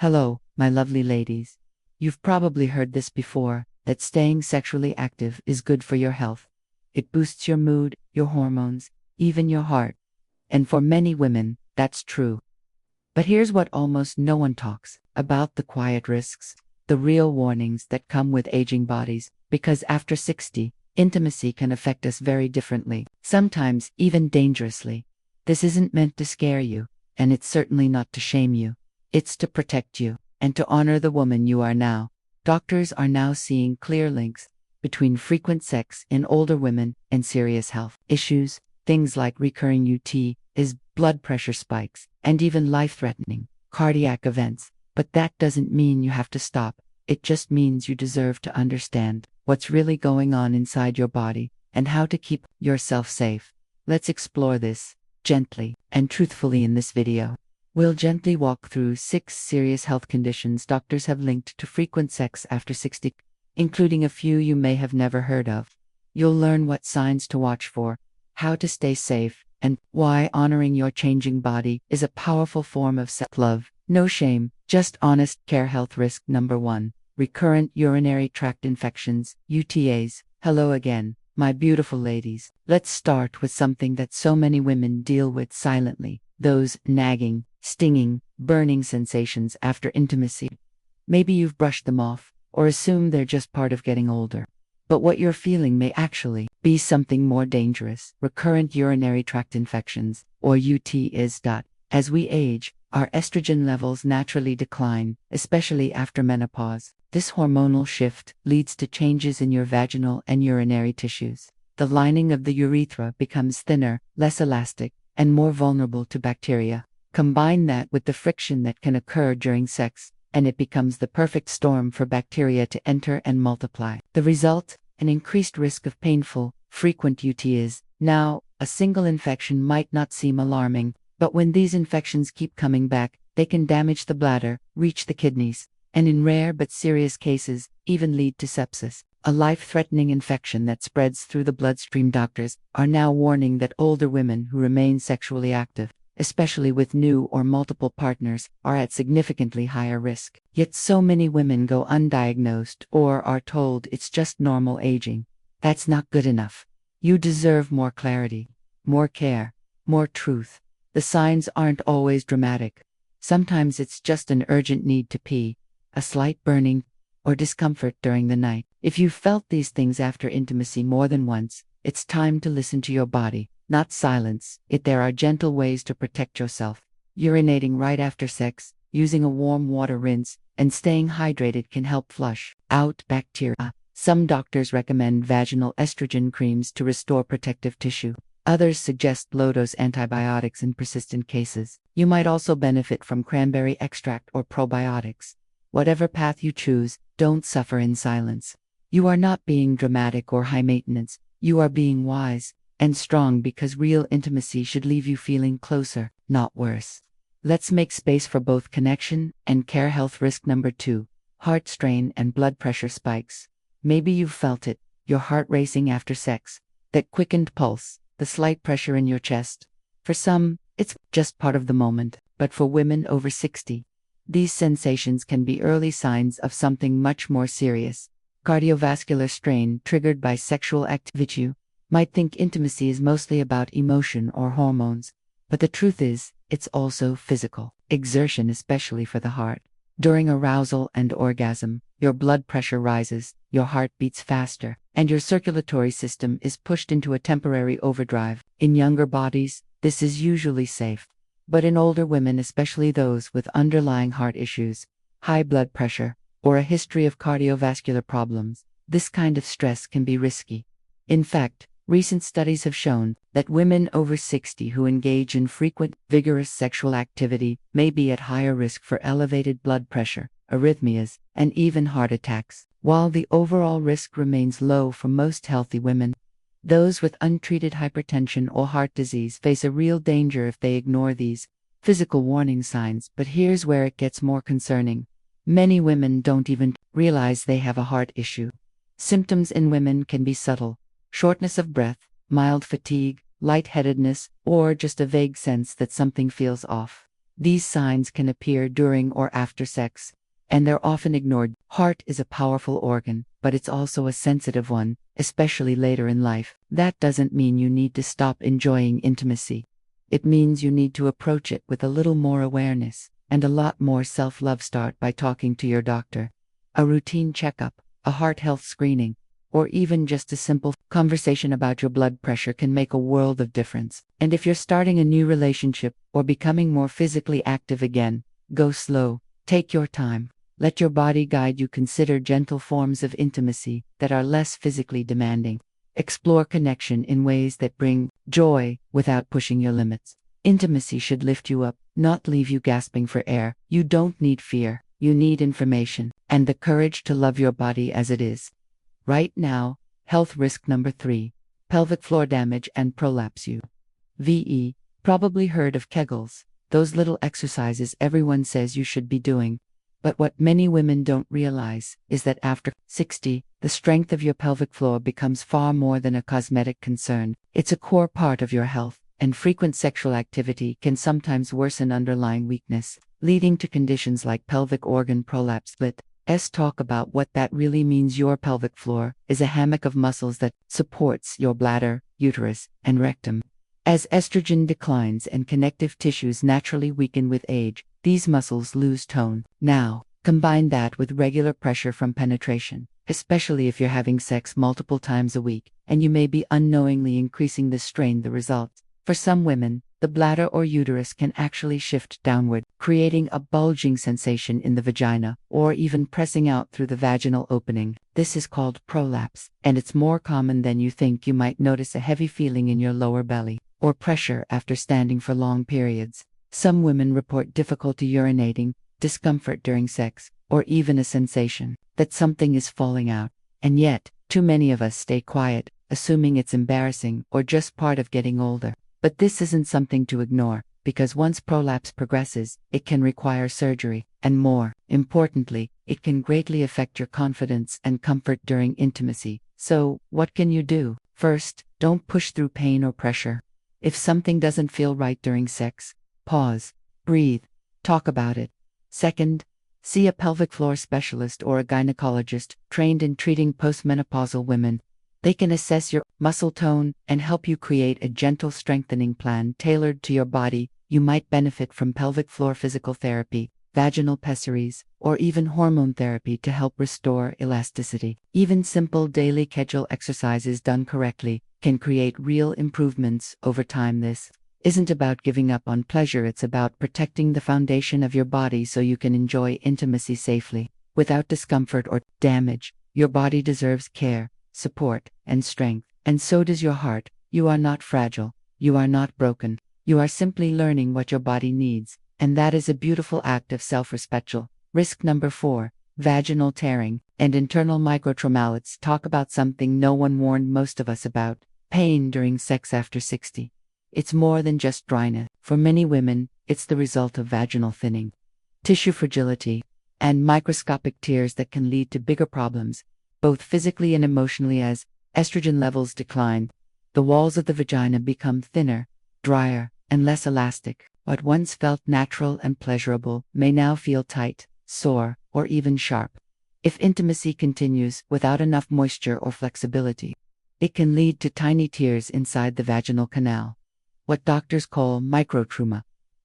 Hello, my lovely ladies. You've probably heard this before, that staying sexually active is good for your health. It boosts your mood, your hormones, even your heart. And for many women, that's true. But here's what almost no one talks about: the quiet risks, the real warnings that come with aging bodies, because after 60, intimacy can affect us very differently, sometimes even dangerously. This isn't meant to scare you, and it's certainly not to shame you. It's to protect you, and to honor the woman you are now. Doctors are now seeing clear links between frequent sex in older women and serious health issues, things like recurring UTIs, blood pressure spikes, and even life-threatening cardiac events. But that doesn't mean you have to stop. It just means you deserve to understand what's really going on inside your body and how to keep yourself safe. Let's explore this gently and truthfully in this video. We'll gently walk through 6 serious health conditions doctors have linked to frequent sex after 60, including a few you may have never heard of. You'll learn what signs to watch for, how to stay safe, and why honoring your changing body is a powerful form of self-love. No shame, just honest care. Health risk number 1: recurrent urinary tract infections, UTIs. Hello again, my beautiful ladies. Let's start with something that so many women deal with silently: those nagging, stinging, burning sensations after intimacy. Maybe you've brushed them off, or assumed they're just part of getting older. But what you're feeling may actually be something more dangerous: recurrent urinary tract infections, or UTIs. As we age, our estrogen levels naturally decline, especially after menopause. This hormonal shift leads to changes in your vaginal and urinary tissues. The lining of the urethra becomes thinner, less elastic, and more vulnerable to bacteria. Combine that with the friction that can occur during sex, and it becomes the perfect storm for bacteria to enter and multiply. The result? An increased risk of painful, frequent UTIs. Now, a single infection might not seem alarming, but when these infections keep coming back, they can damage the bladder, reach the kidneys, and in rare but serious cases, even lead to sepsis, a life-threatening infection that spreads through the bloodstream. Doctors are now warning that older women who remain sexually active, especially with new or multiple partners, are at significantly higher risk. Yet so many women go undiagnosed or are told it's just normal aging. That's not good enough. You deserve more clarity, more care, more truth. The signs aren't always dramatic. Sometimes it's just an urgent need to pee, a slight burning, or discomfort during the night. If you've felt these things after intimacy more than once, it's time to listen to your body, not silence it. There are gentle ways to protect yourself. Urinating right after sex, using a warm water rinse, and staying hydrated can help flush out bacteria. Some doctors recommend vaginal estrogen creams to restore protective tissue. Others suggest low-dose antibiotics in persistent cases. You might also benefit from cranberry extract or probiotics. Whatever path you choose, don't suffer in silence. You are not being dramatic or high maintenance. You are being wise and strong, because real intimacy should leave you feeling closer, not worse. Let's make space for both connection and care. Health risk number 2: heart strain and blood pressure spikes. Maybe you've felt it: your heart racing after sex, that quickened pulse, the slight pressure in your chest. For some, it's just part of the moment, but for women over 60, these sensations can be early signs of something much more serious: cardiovascular strain triggered by sexual activity. You might think intimacy is mostly about emotion or hormones, but the truth is, it's also physical exertion, especially for the heart. During arousal and orgasm, your blood pressure rises, your heart beats faster, and your circulatory system is pushed into a temporary overdrive. In younger bodies, this is usually safe. But in older women, especially those with underlying heart issues, high blood pressure, or a history of cardiovascular problems, this kind of stress can be risky. In fact, recent studies have shown that women over 60 who engage in frequent, vigorous sexual activity may be at higher risk for elevated blood pressure, arrhythmias, and even heart attacks. While the overall risk remains low for most healthy women, those with untreated hypertension or heart disease face a real danger if they ignore these physical warning signs. But here's where it gets more concerning. Many women don't even realize they have a heart issue. Symptoms in women can be subtle: shortness of breath, mild fatigue, lightheadedness, or just a vague sense that something feels off. These signs can appear during or after sex, and they're often ignored. Heart is a powerful organ, but it's also a sensitive one, especially later in life. That doesn't mean you need to stop enjoying intimacy. It means you need to approach it with a little more awareness and a lot more self-love. Start by talking to your doctor. A routine checkup, a heart health screening, or even just a simple conversation about your blood pressure can make a world of difference. And if you're starting a new relationship or becoming more physically active again, go slow, take your time, let your body guide you. Consider gentle forms of intimacy that are less physically demanding. Explore connection in ways that bring joy without pushing your limits. Intimacy should lift you up, not leave you gasping for air. You don't need fear, you need information and the courage to love your body as it is. Right now. Health risk number 3. Pelvic floor damage and prolapse. VE. Probably heard of Kegels, those little exercises everyone says you should be doing. But what many women don't realize is that after 60, the strength of your pelvic floor becomes far more than a cosmetic concern. It's a core part of your health, and frequent sexual activity can sometimes worsen underlying weakness, leading to conditions like pelvic organ prolapse. Let's talk about what that really means. Your pelvic floor is a hammock of muscles that supports your bladder, uterus, and rectum. As estrogen declines and connective tissues naturally weaken with age, these muscles lose tone. Now, combine that with regular pressure from penetration, especially if you're having sex multiple times a week, and you may be unknowingly increasing the strain. The result: for some women, the bladder or uterus can actually shift downward, creating a bulging sensation in the vagina, or even pressing out through the vaginal opening. This is called prolapse, and it's more common than you think. You might notice a heavy feeling in your lower belly, or pressure after standing for long periods. Some women report difficulty urinating, discomfort during sex, or even a sensation that something is falling out. And yet, too many of us stay quiet, assuming it's embarrassing or just part of getting older. But this isn't something to ignore, because once prolapse progresses, it can require surgery, and more importantly, it can greatly affect your confidence and comfort during intimacy. So, what can you do? First, don't push through pain or pressure. If something doesn't feel right during sex, pause, breathe, talk about it. Second, see a pelvic floor specialist or a gynecologist trained in treating postmenopausal women. They can assess your muscle tone and help you create a gentle strengthening plan tailored to your body. You might benefit from pelvic floor physical therapy, vaginal pessaries, or even hormone therapy to help restore elasticity. Even simple daily Kegel exercises done correctly can create real improvements over time. This isn't about giving up on pleasure, it's about protecting the foundation of your body so you can enjoy intimacy safely, without discomfort or damage. Your body deserves care, support, and strength, and so does your heart. You are not fragile, you are not broken, you are simply learning what your body needs, and that is a beautiful act of self-respect. Risk number 4, vaginal tearing and internal microtrauma. Let's talk about something no one warned most of us about: pain during sex after 60. It's more than just dryness. For many women, it's the result of vaginal thinning, tissue fragility, and microscopic tears that can lead to bigger problems, both physically and emotionally. As estrogen levels decline, the walls of the vagina become thinner, drier, and less elastic. What once felt natural and pleasurable may now feel tight, sore, or even sharp. If intimacy continues without enough moisture or flexibility, it can lead to tiny tears inside the vaginal canal, what doctors call microtrauma.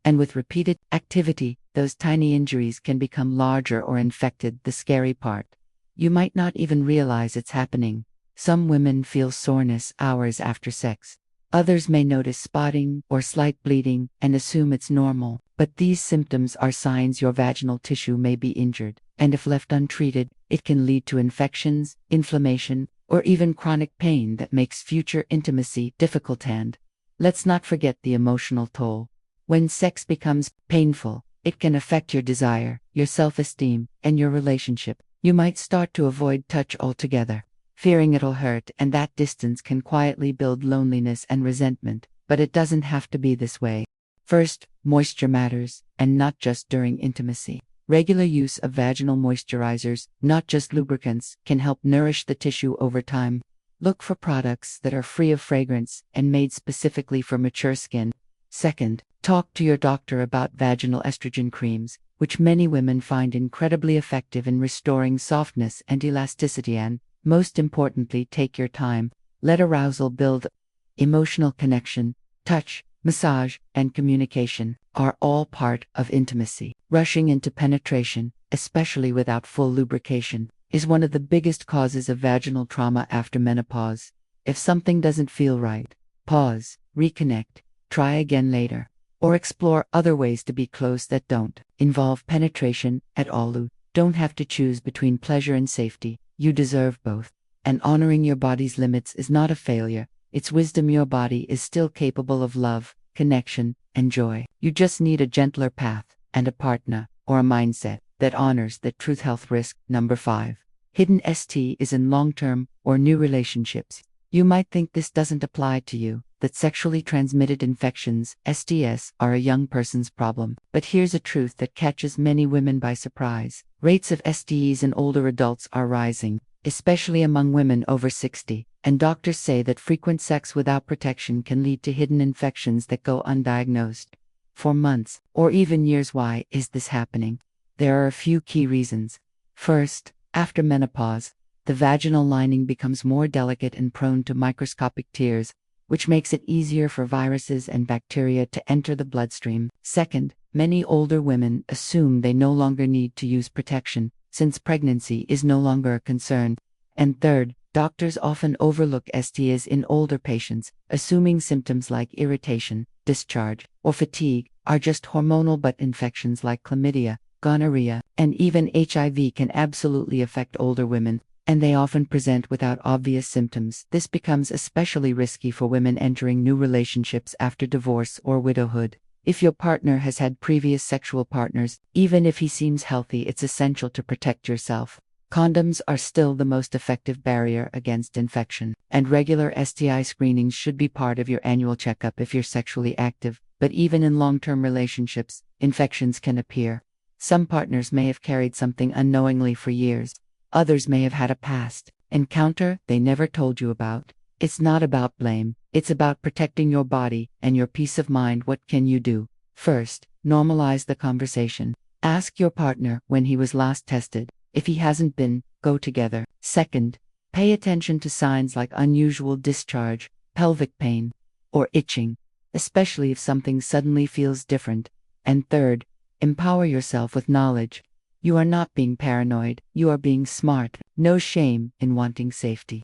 And with repeated activity, those tiny injuries can become larger or infected. The scary part: you might not even realize it's happening. Some women feel soreness hours after sex. Others may notice spotting or slight bleeding and assume it's normal. But these symptoms are signs your vaginal tissue may be injured, and if left untreated, it can lead to infections, inflammation, or even chronic pain that makes future intimacy difficult. And let's not forget the emotional toll. When sex becomes painful, it can affect your desire, your self-esteem, and your relationship. You might start to avoid touch altogether, fearing it'll hurt, and that distance can quietly build loneliness and resentment. But it doesn't have to be this way. First, moisture matters, and not just during intimacy. Regular use of vaginal moisturizers, not just lubricants, can help nourish the tissue over time. Look for products that are free of fragrance and made specifically for mature skin. Second, talk to your doctor about vaginal estrogen creams, which many women find incredibly effective in restoring softness and elasticity, and, most importantly, take your time. Let arousal build. Emotional connection, touch, massage, and communication are all part of intimacy. Rushing into penetration, especially without full lubrication, is one of the biggest causes of vaginal trauma after menopause. If something doesn't feel right, pause, reconnect, try again later, or explore other ways to be close that don't involve penetration at all. You don't have to choose between pleasure and safety. You deserve both. And honoring your body's limits is not a failure, it's wisdom. Your body is still capable of love, connection, and joy. You just need a gentler path, and a partner, or a mindset, that honors that truth. Health risk. Number 5. Hidden ST is in long-term or new relationships. You might think this doesn't apply to you, that sexually transmitted infections, STS, are a young person's problem. But here's a truth that catches many women by surprise. Rates of STEs in older adults are rising, especially among women over 60, and doctors say that frequent sex without protection can lead to hidden infections that go undiagnosed for months or even years. Why is this happening? There are a few key reasons. First, after menopause, the vaginal lining becomes more delicate and prone to microscopic tears, which makes it easier for viruses and bacteria to enter the bloodstream. Second, many older women assume they no longer need to use protection, since pregnancy is no longer a concern. And third, doctors often overlook STIs in older patients, assuming symptoms like irritation, discharge, or fatigue are just hormonal, but infections like chlamydia, gonorrhea, and even HIV can absolutely affect older women, and they often present without obvious symptoms. This becomes especially risky for women entering new relationships after divorce or widowhood. If your partner has had previous sexual partners, even if he seems healthy, it's essential to protect yourself. Condoms are still the most effective barrier against infection, and regular STI screenings should be part of your annual checkup if you're sexually active. But even in long-term relationships, infections can appear. Some partners may have carried something unknowingly for years. Others may have had a past encounter they never told you about. It's not about blame, it's about protecting your body and your peace of mind. What can you do? First, normalize the conversation. Ask your partner when he was last tested. If he hasn't been, go together. Second, pay attention to signs like unusual discharge, pelvic pain, or itching, especially if something suddenly feels different. And third, empower yourself with knowledge. You are not being paranoid, you are being smart. No shame in wanting safety.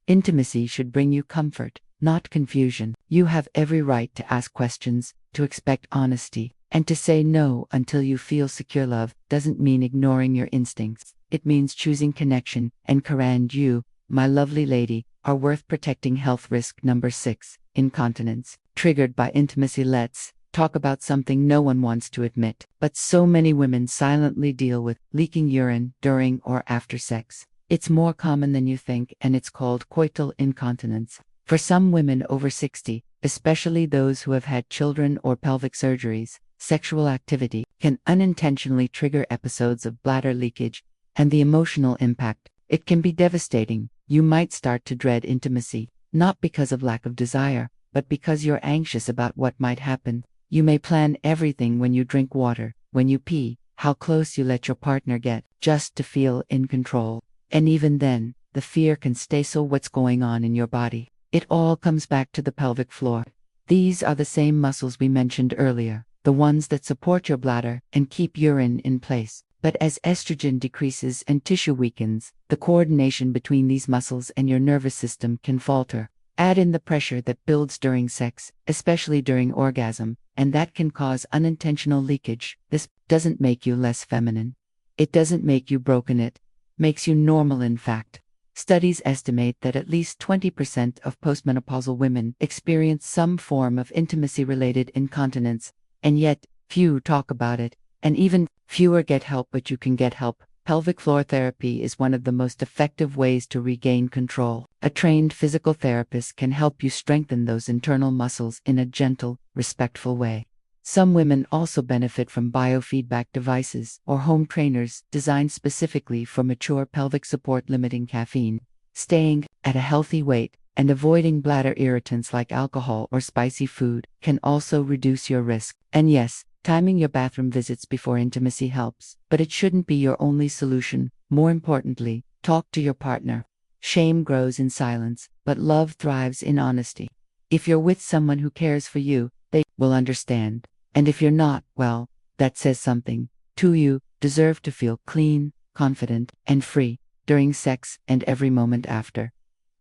Intimacy should bring you comfort, not confusion. You have every right to ask questions, to expect honesty, and to say no until you feel secure. Love doesn't mean ignoring your instincts. It means choosing connection, and you, my lovely lady, are worth protecting. Health risk. Number 6. Incontinence. Triggered by intimacy. Let's talk about something no one wants to admit, but so many women silently deal with: leaking urine during or after sex. It's more common than you think, and it's called coital incontinence. For some women over 60, especially those who have had children or pelvic surgeries, sexual activity can unintentionally trigger episodes of bladder leakage, and the emotional impact, it can be devastating. You might start to dread intimacy, not because of lack of desire, but because you're anxious about what might happen. You may plan everything: when you drink water, when you pee, how close you let your partner get, just to feel in control. And even then, the fear can stay. So what's going on in your body? It all comes back to the pelvic floor. These are the same muscles we mentioned earlier, the ones that support your bladder and keep urine in place. But as estrogen decreases and tissue weakens, the coordination between these muscles and your nervous system can falter. Add in the pressure that builds during sex, especially during orgasm, and that can cause unintentional leakage. This doesn't make you less feminine. It doesn't make you broken. It makes you normal. In fact, studies estimate that at least 20% of postmenopausal women experience some form of intimacy-related incontinence, and yet few talk about it, and even fewer get help. But you can get help. Pelvic floor therapy is one of the most effective ways to regain control. A trained physical therapist can help you strengthen those internal muscles in a gentle, respectful way. Some women also benefit from biofeedback devices or home trainers designed specifically for mature pelvic support, limiting caffeine, staying at a healthy weight, and avoiding bladder irritants like alcohol or spicy food can also reduce your risk. And yes, timing your bathroom visits before intimacy helps, but it shouldn't be your only solution. More importantly, talk to your partner. Shame grows in silence, but love thrives in honesty. If you're with someone who cares for you, they will understand. And if you're not, well, that says something. You deserve to feel clean, confident, and free during sex and every moment after.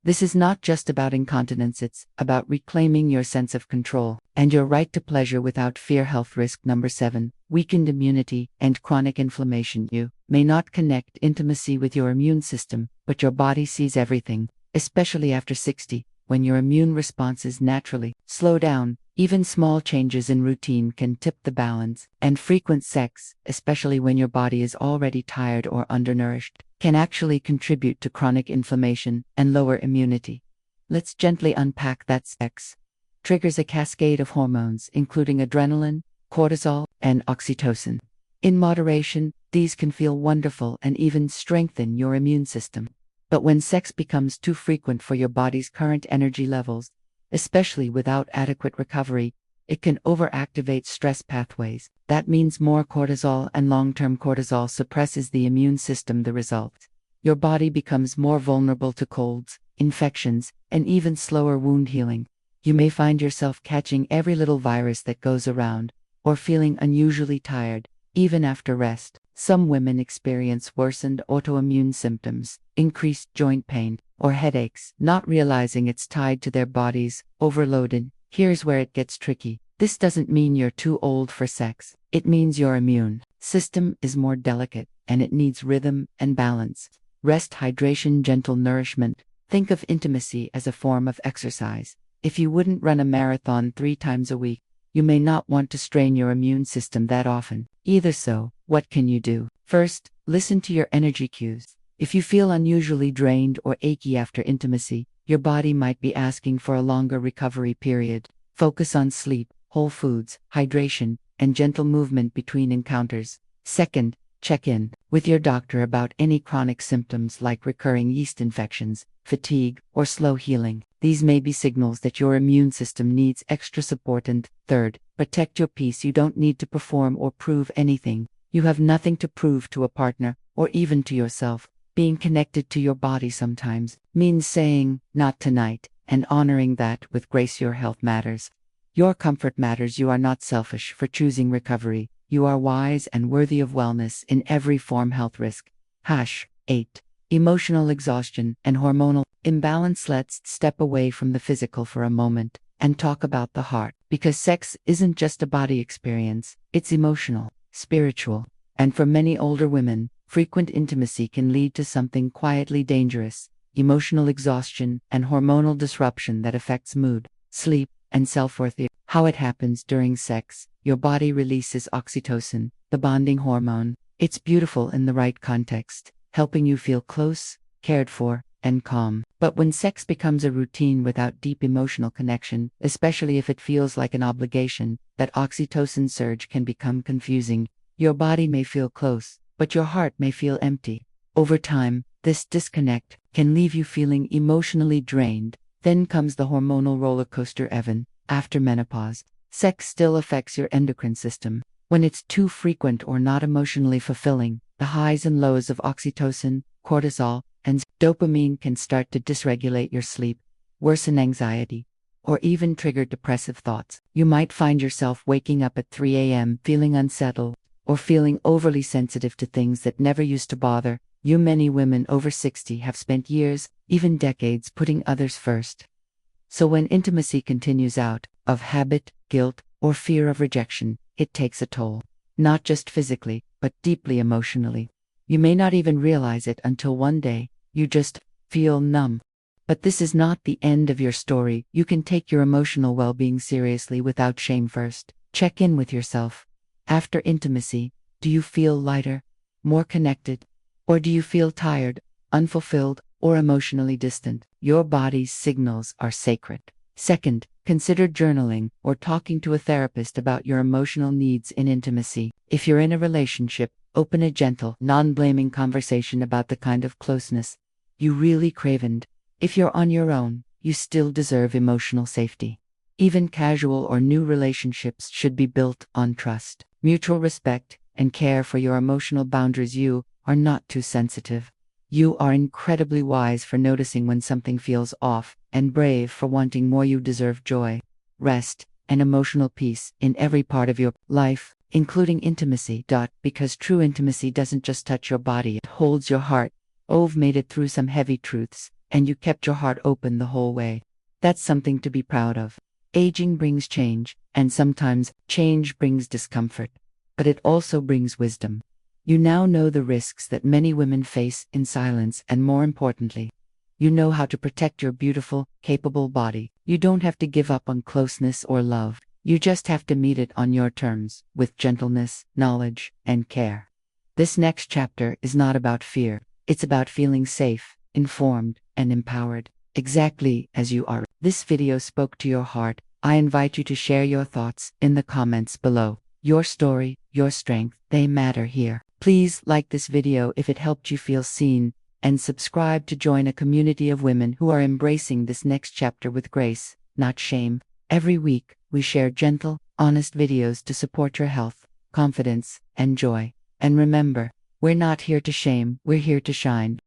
This is not just about incontinence, it's about reclaiming your sense of control and your right to pleasure without fear. Health risk number 7, weakened immunity and chronic inflammation. You may not connect intimacy with your immune system, but your body sees everything, especially after 60, when your immune responses naturally slow down. Even small changes in routine can tip the balance, and frequent sex, especially when your body is already tired or undernourished, can actually contribute to chronic inflammation and lower immunity. Let's gently unpack that. Sex triggers a cascade of hormones, including adrenaline, cortisol, and oxytocin. In moderation, these can feel wonderful and even strengthen your immune system. But when sex becomes too frequent for your body's current energy levels, especially without adequate recovery, it can overactivate stress pathways. That means more cortisol, and long-term cortisol suppresses the immune system. The result: your body becomes more vulnerable to colds, infections, and even slower wound healing. You may find yourself catching every little virus that goes around, or feeling unusually tired, even after rest. Some women experience worsened autoimmune symptoms, increased joint pain, or headaches, not realizing it's tied to their bodies overloaded. Here's where it gets tricky. This doesn't mean you're too old for sex. It means your immune system is more delicate, and it needs rhythm and balance. Rest, hydration, gentle nourishment. Think of intimacy as a form of exercise. If you wouldn't run a marathon 3 times a week, you may not want to strain your immune system that often either. So, what can you do? First, listen to your energy cues. If you feel unusually drained or achy after intimacy, your body might be asking for a longer recovery period. Focus on sleep, whole foods, hydration, and gentle movement between encounters. Second, check in with your doctor about any chronic symptoms like recurring yeast infections, fatigue, or slow healing. These may be signals that your immune system needs extra support. And third, protect your peace. You don't need to perform or prove anything. You have nothing to prove to a partner, or even to yourself. Being connected to your body sometimes means saying, "Not tonight," and honoring that with grace. Your health matters. Your comfort matters. You are not selfish for choosing recovery. You are wise and worthy of wellness in every form. Health risk. 8. Emotional exhaustion and hormonal imbalance. Let's step away from the physical for a moment and talk about the heart, because sex isn't just a body experience, it's emotional, spiritual, and for many older women, frequent intimacy can lead to something quietly dangerous: emotional exhaustion and hormonal disruption that affects mood, sleep, and self-worth. How it happens: during sex, your body releases oxytocin, the bonding hormone. It's beautiful in the right context, helping you feel close, cared for, and calm. But when sex becomes a routine without deep emotional connection, especially if it feels like an obligation, that oxytocin surge can become confusing. Your body may feel close, but your heart may feel empty. Over time, this disconnect can leave you feeling emotionally drained. Then comes the hormonal roller coaster. After menopause, sex still affects your endocrine system. When it's too frequent or not emotionally fulfilling, the highs and lows of oxytocin, cortisol, and dopamine can start to dysregulate your sleep, worsen anxiety, or even trigger depressive thoughts. You might find yourself waking up at 3 a.m. feeling unsettled, or feeling overly sensitive to things that never used to bother you. Many women over 60 have spent years, even decades, putting others first. So when intimacy continues out of habit, guilt, or fear of rejection, it takes a toll. Not just physically, but deeply emotionally. You may not even realize it until one day, you just feel numb. But this is not the end of your story. You can take your emotional well-being seriously without shame. First, check in with yourself. After intimacy, do you feel lighter, more connected, or do you feel tired, unfulfilled, or emotionally distant? Your body's signals are sacred. Second, consider journaling or talking to a therapist about your emotional needs in intimacy. If you're in a relationship, open a gentle, non-blaming conversation about the kind of closeness you really crave. And if you're on your own, you still deserve emotional safety. Even casual or new relationships should be built on trust, mutual respect, and care for your emotional boundaries. You are not too sensitive. You are incredibly wise for noticing when something feels off, and brave for wanting more. You deserve joy, rest, and emotional peace in every part of your life, including intimacy. Because true intimacy doesn't just touch your body, it holds your heart. You've made it through some heavy truths, and you kept your heart open the whole way. That's something to be proud of. Aging brings change, and sometimes change brings discomfort. But it also brings wisdom. You now know the risks that many women face in silence, and more importantly, you know how to protect your beautiful, capable body. You don't have to give up on closeness or love. You just have to meet it on your terms, with gentleness, knowledge, and care. This next chapter is not about fear. It's about feeling safe, informed, and empowered, exactly as you are. This video spoke to your heart. I invite you to share your thoughts in the comments below. Your story, your strength, they matter here. Please like this video if it helped you feel seen, and subscribe to join a community of women who are embracing this next chapter with grace, not shame. Every week, we share gentle, honest videos to support your health, confidence, and joy. And remember, we're not here to shame, we're here to shine.